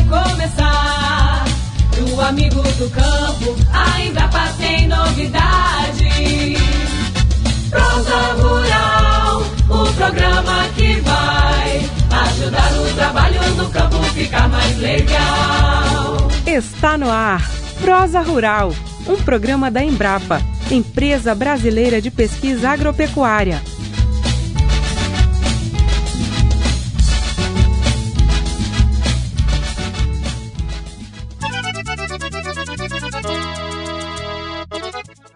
começar. Do amigo do campo, a Embrapa tem novidade. Prosa Rural, o programa que vai ajudar o trabalho no campo ficar mais legal. Está no ar, Prosa Rural, um programa da Embrapa, Empresa Brasileira de Pesquisa Agropecuária.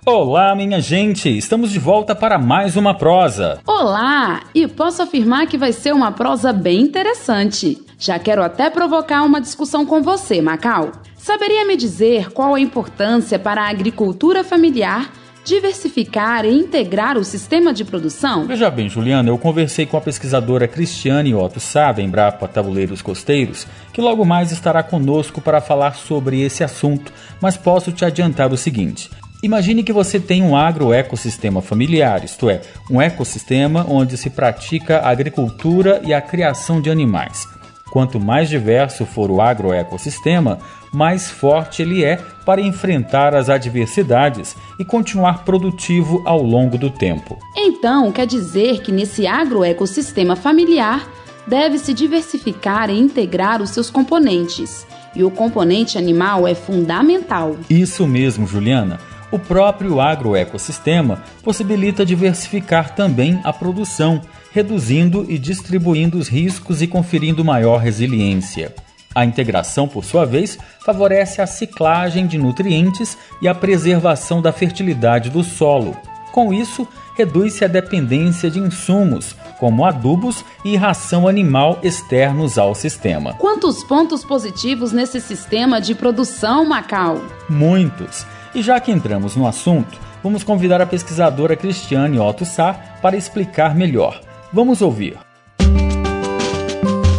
Olá, minha gente! Estamos de volta para mais uma prosa. Olá! E posso afirmar que vai ser uma prosa bem interessante. Já quero até provocar uma discussão com você, Macau. Saberia me dizer qual a importância para a agricultura familiar diversificar e integrar o sistema de produção? Veja bem, Juliana, eu conversei com a pesquisadora Cristiane Otto Sá, da Embrapa Tabuleiros Costeiros, que logo mais estará conosco para falar sobre esse assunto, mas posso te adiantar o seguinte. Imagine que você tem um agroecossistema familiar, isto é, um ecossistema onde se pratica a agricultura e a criação de animais. Quanto mais diverso for o agroecossistema, mais forte ele é para enfrentar as adversidades e continuar produtivo ao longo do tempo. Então, quer dizer que nesse agroecossistema familiar deve-se diversificar e integrar os seus componentes. E o componente animal é fundamental. Isso mesmo, Juliana. O próprio agroecossistema possibilita diversificar também a produção, reduzindo e distribuindo os riscos e conferindo maior resiliência. A integração, por sua vez, favorece a ciclagem de nutrientes e a preservação da fertilidade do solo. Com isso, reduz-se a dependência de insumos, como adubos e ração animal externos ao sistema. Quantos pontos positivos nesse sistema de produção, Macau? Muitos! E já que entramos no assunto, vamos convidar a pesquisadora Cristiane Otto Sá para explicar melhor. Vamos ouvir.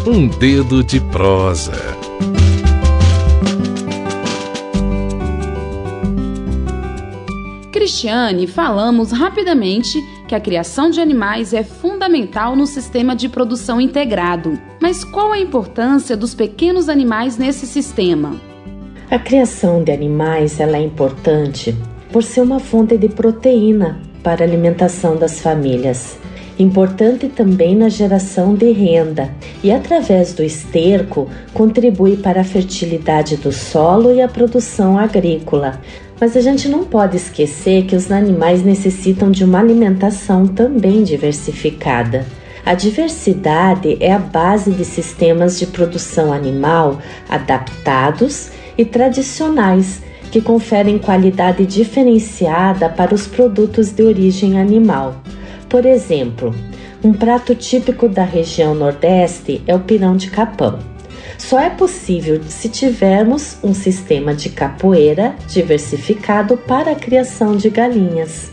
Um dedo de prosa. Cristiane, falamos rapidamente que a criação de animais é fundamental no sistema de produção integrado. Mas qual a importância dos pequenos animais nesse sistema? A criação de animais ela é importante por ser uma fonte de proteína para a alimentação das famílias. Importante também na geração de renda e, através do esterco, contribui para a fertilidade do solo e a produção agrícola. Mas a gente não pode esquecer que os animais necessitam de uma alimentação também diversificada. A diversidade é a base de sistemas de produção animal adaptados e tradicionais, que conferem qualidade diferenciada para os produtos de origem animal. Por exemplo, um prato típico da região Nordeste é o pirão de capão. Só é possível se tivermos um sistema de capoeira diversificado para a criação de galinhas.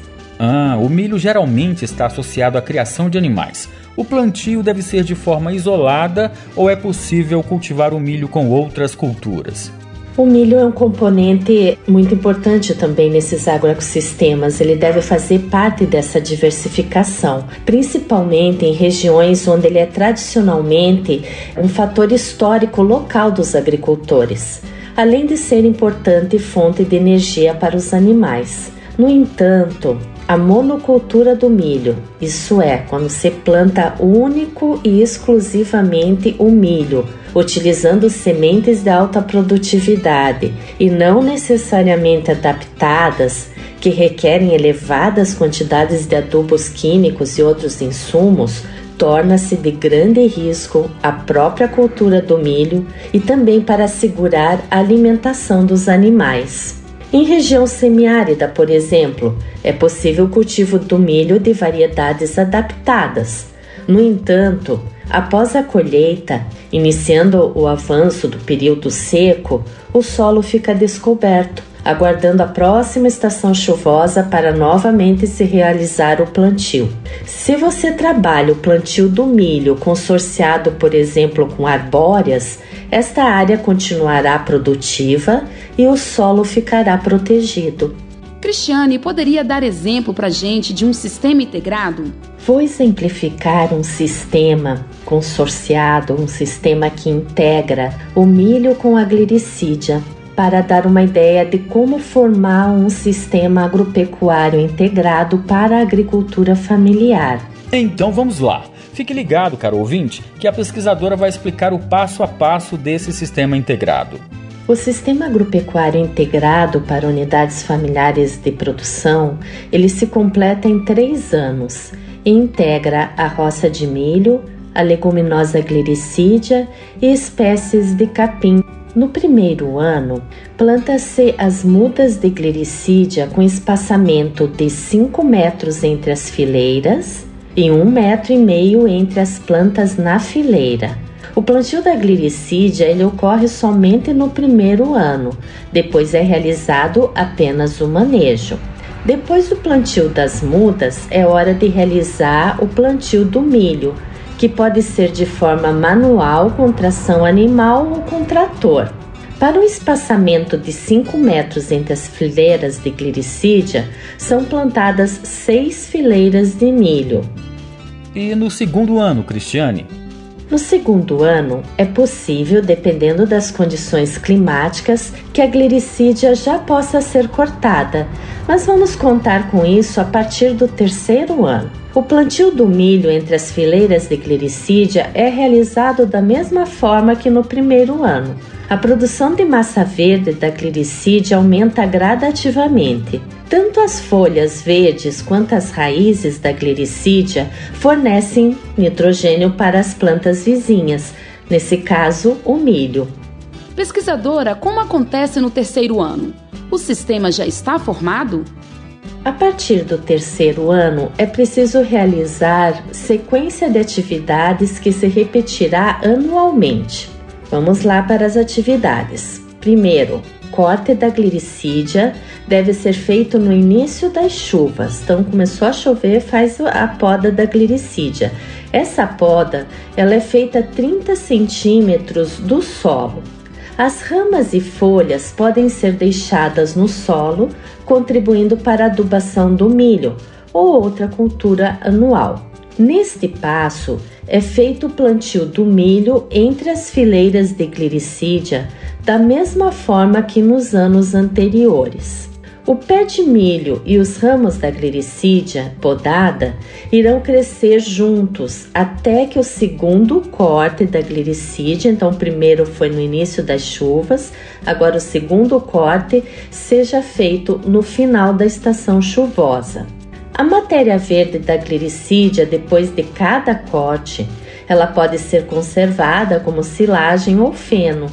O milho geralmente está associado à criação de animais. O plantio deve ser de forma isolada ou é possível cultivar o milho com outras culturas? O milho é um componente muito importante também nesses agroecossistemas. Ele deve fazer parte dessa diversificação, principalmente em regiões onde ele é tradicionalmente um fator histórico local dos agricultores, além de ser importante fonte de energia para os animais. No entanto, a monocultura do milho, isso é, quando se planta único e exclusivamente o milho, utilizando sementes de alta produtividade e não necessariamente adaptadas, que requerem elevadas quantidades de adubos químicos e outros insumos, torna-se de grande risco a própria cultura do milho e também para assegurar a alimentação dos animais. Em região semiárida, por exemplo, é possível o cultivo do milho de variedades adaptadas. No entanto, após a colheita, iniciando o avanço do período seco, o solo fica descoberto, aguardando a próxima estação chuvosa para novamente se realizar o plantio. Se você trabalha o plantio do milho consorciado, por exemplo, com arbóreas, esta área continuará produtiva e o solo ficará protegido. Cristiane, poderia dar exemplo para a gente de um sistema integrado? Vou exemplificar um sistema consorciado, um sistema que integra o milho com a glicídia, para dar uma ideia de como formar um sistema agropecuário integrado para a agricultura familiar. Então vamos lá. Fique ligado, caro ouvinte, que a pesquisadora vai explicar o passo a passo desse sistema integrado. O Sistema Agropecuário Integrado para Unidades Familiares de Produção, ele se completa em 3 anos e integra a roça de milho, a leguminosa glicídia e espécies de capim. No primeiro ano, planta-se as mudas de glicídia com espaçamento de 5 metros entre as fileiras e 1,5 metro entre as plantas na fileira. O plantio da glicídia ele ocorre somente no primeiro ano, depois é realizado apenas o manejo. Depois do plantio das mudas, é hora de realizar o plantio do milho, que pode ser de forma manual, com tração animal ou com trator. Para um espaçamento de 5 metros entre as fileiras de glicídia, são plantadas 6 fileiras de milho. E no segundo ano, Cristiane? No segundo ano, é possível, dependendo das condições climáticas, que a glicídia já possa ser cortada, mas vamos contar com isso a partir do terceiro ano. O plantio do milho entre as fileiras de glicídia é realizado da mesma forma que no primeiro ano. A produção de massa verde da glicídia aumenta gradativamente. Tanto as folhas verdes quanto as raízes da glicídia fornecem nitrogênio para as plantas vizinhas, nesse caso, o milho. Pesquisadora, como acontece no terceiro ano? O sistema já está formado? A partir do terceiro ano, é preciso realizar sequência de atividades que se repetirá anualmente. Vamos lá para as atividades. Primeiro, corte da glicídia deve ser feito no início das chuvas. Então, começou a chover, faz a poda da glicídia. Essa poda ela é feita a 30 centímetros do solo. As ramas e folhas podem ser deixadas no solo, contribuindo para a adubação do milho ou outra cultura anual. Neste passo, é feito o plantio do milho entre as fileiras de glicídia, da mesma forma que nos anos anteriores. O pé de milho e os ramos da glicídia podada irão crescer juntos até que o segundo corte da glicídia, então o primeiro foi no início das chuvas, agora o segundo corte seja feito no final da estação chuvosa. A matéria verde da glicídia, depois de cada corte, ela pode ser conservada como silagem ou feno.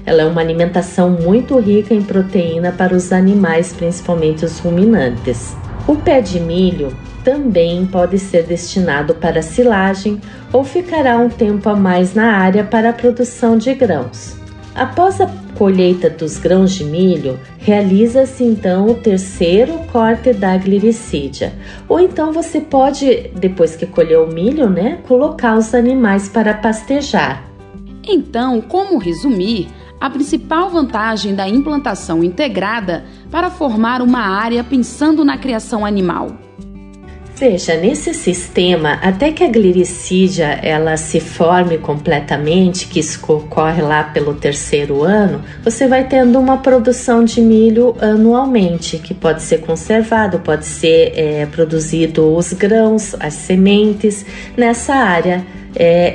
Ela é uma alimentação muito rica em proteína para os animais, principalmente os ruminantes. O pé de milho também pode ser destinado para silagem ou ficará um tempo a mais na área para a produção de grãos. Após a colheita dos grãos de milho, realiza-se então o terceiro corte da glicídia. Ou então você pode, depois que colheu o milho, colocar os animais para pastejar. Então, como resumir a principal vantagem da implantação integrada para formar uma área pensando na criação animal? Veja, nesse sistema, até que a glicídia ela se forme completamente, que isso ocorre lá pelo terceiro ano, você vai tendo uma produção de milho anualmente, que pode ser conservado, pode ser produzido os grãos, as sementes, nessa área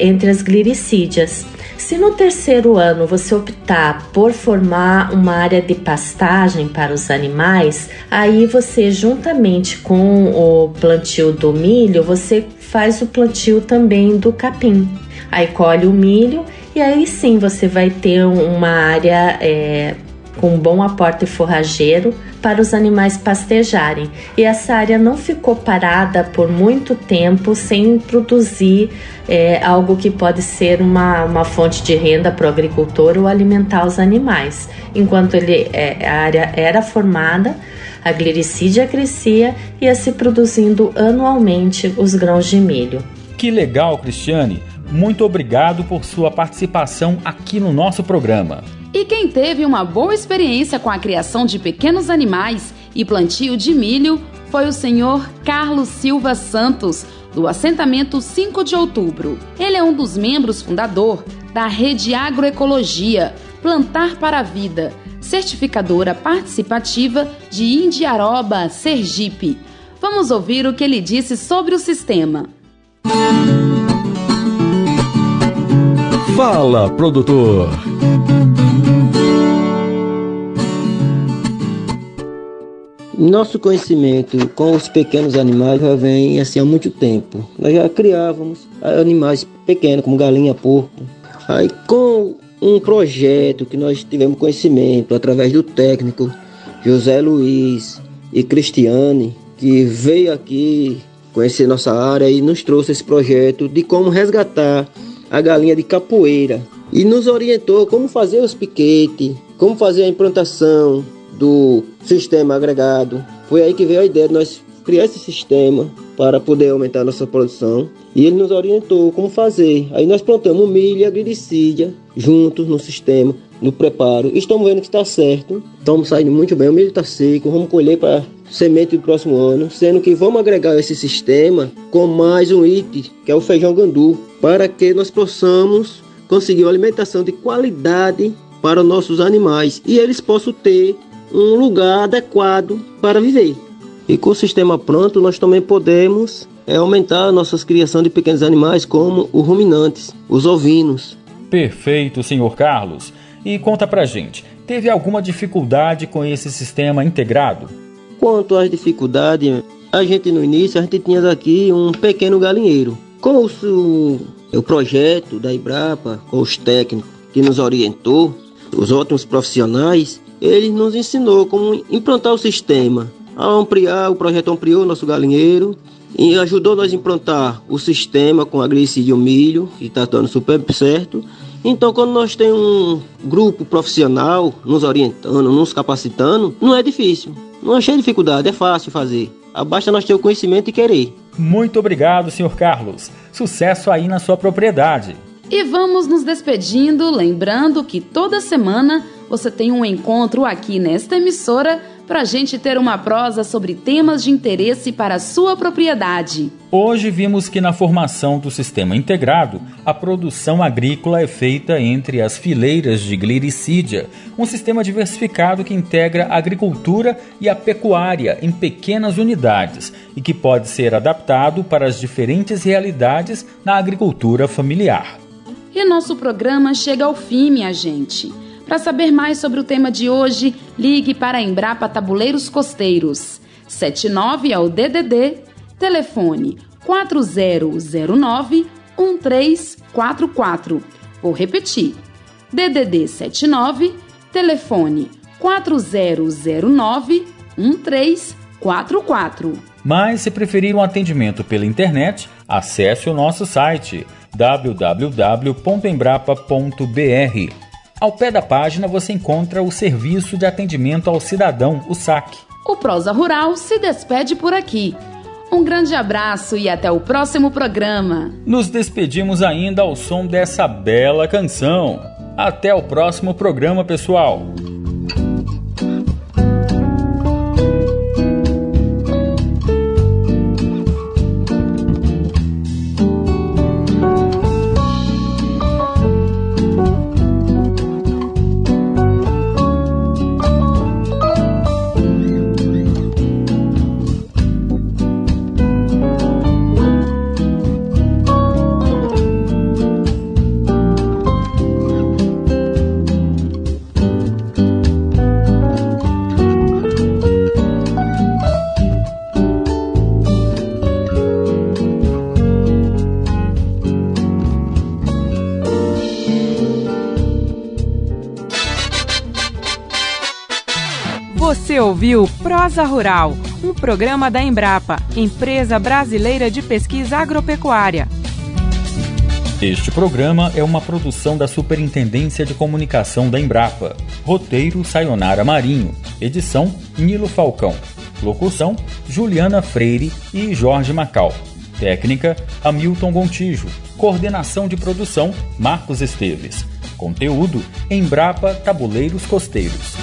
entre as glicídias. Se no terceiro ano você optar por formar uma área de pastagem para os animais, aí você, juntamente com o plantio do milho, você faz o plantio também do capim. Aí colhe o milho e aí sim você vai ter uma área com um bom aporte forrageiro para os animais pastejarem. E essa área não ficou parada por muito tempo sem produzir algo que pode ser uma fonte de renda para o agricultor ou alimentar os animais. Enquanto a área era formada, a glicídia crescia e ia se produzindo anualmente os grãos de milho. Que legal, Cristiane! Muito obrigado por sua participação aqui no nosso programa. E quem teve uma boa experiência com a criação de pequenos animais e plantio de milho foi o senhor Carlos Silva Santos, do assentamento 5 de Outubro. Ele é um dos membros fundador da Rede Agroecologia Plantar para a Vida, certificadora participativa de Indiaroba, Sergipe. Vamos ouvir o que ele disse sobre o sistema. Fala, produtor! Nosso conhecimento com os pequenos animais já vem assim há muito tempo. Nós já criávamos animais pequenos, como galinha, porco. Aí com um projeto que nós tivemos conhecimento através do técnico José Luiz e Cristiane, que veio aqui conhecer nossa área e nos trouxe esse projeto de como resgatar a galinha de capoeira. E nos orientou como fazer os piquetes, como fazer a implantação do sistema agregado. Foi aí que veio a ideia de nós criar esse sistema para poder aumentar a nossa produção. E ele nos orientou como fazer. Aí nós plantamos milho e a glicídia juntos no sistema, no preparo. Estamos vendo que está certo. Estamos saindo muito bem. O milho está seco. Vamos colher para semente do próximo ano. Sendo que vamos agregar esse sistema com mais um item, que é o feijão gandu, para que nós possamos conseguir uma alimentação de qualidade para nossos animais e eles possam ter um lugar adequado para viver. E com o sistema pronto, nós também podemos aumentar a nossa criação de pequenos animais, como os ruminantes, os ovinos. Perfeito, senhor Carlos. E conta pra gente, teve alguma dificuldade com esse sistema integrado? Quanto às dificuldades, a gente no início, a gente tinha aqui um pequeno galinheiro. Com o projeto da Embrapa, com os técnicos que nos orientou, os ótimos profissionais, ele nos ensinou como implantar o sistema. O projeto ampliou nosso galinheiro e ajudou nós a implantar o sistema com a glicídia e o milho, que está dando super certo. Então, quando nós temos um grupo profissional nos orientando, nos capacitando, não é difícil. Não achei dificuldade, é fácil fazer. Basta nós ter o conhecimento e querer. Muito obrigado, senhor Carlos. Sucesso aí na sua propriedade. E vamos nos despedindo, lembrando que toda semana você tem um encontro aqui nesta emissora para a gente ter uma prosa sobre temas de interesse para a sua propriedade. Hoje vimos que na formação do sistema integrado, a produção agrícola é feita entre as fileiras de glicídia, um sistema diversificado que integra a agricultura e a pecuária em pequenas unidades e que pode ser adaptado para as diferentes realidades na agricultura familiar. E nosso programa chega ao fim, minha gente. Para saber mais sobre o tema de hoje, ligue para a Embrapa Tabuleiros Costeiros. 79 é o DDD, telefone 4009-1344. Vou repetir, DDD 79, telefone 4009-1344. Mas se preferir um atendimento pela internet, acesse o nosso site www.embrapa.br. Ao pé da página você encontra o Serviço de Atendimento ao Cidadão, o SAC. O Prosa Rural se despede por aqui. Um grande abraço e até o próximo programa. Nos despedimos ainda ao som dessa bela canção. Até o próximo programa, pessoal. Você ouviu Prosa Rural, um programa da Embrapa, Empresa Brasileira de Pesquisa Agropecuária. Este programa é uma produção da Superintendência de Comunicação da Embrapa. Roteiro Sayonara Marinho. Edição Nilo Falcão. Locução Juliana Freire e Jorge Macal. Técnica Hamilton Gontijo. Coordenação de produção Marcos Esteves. Conteúdo Embrapa Tabuleiros Costeiros.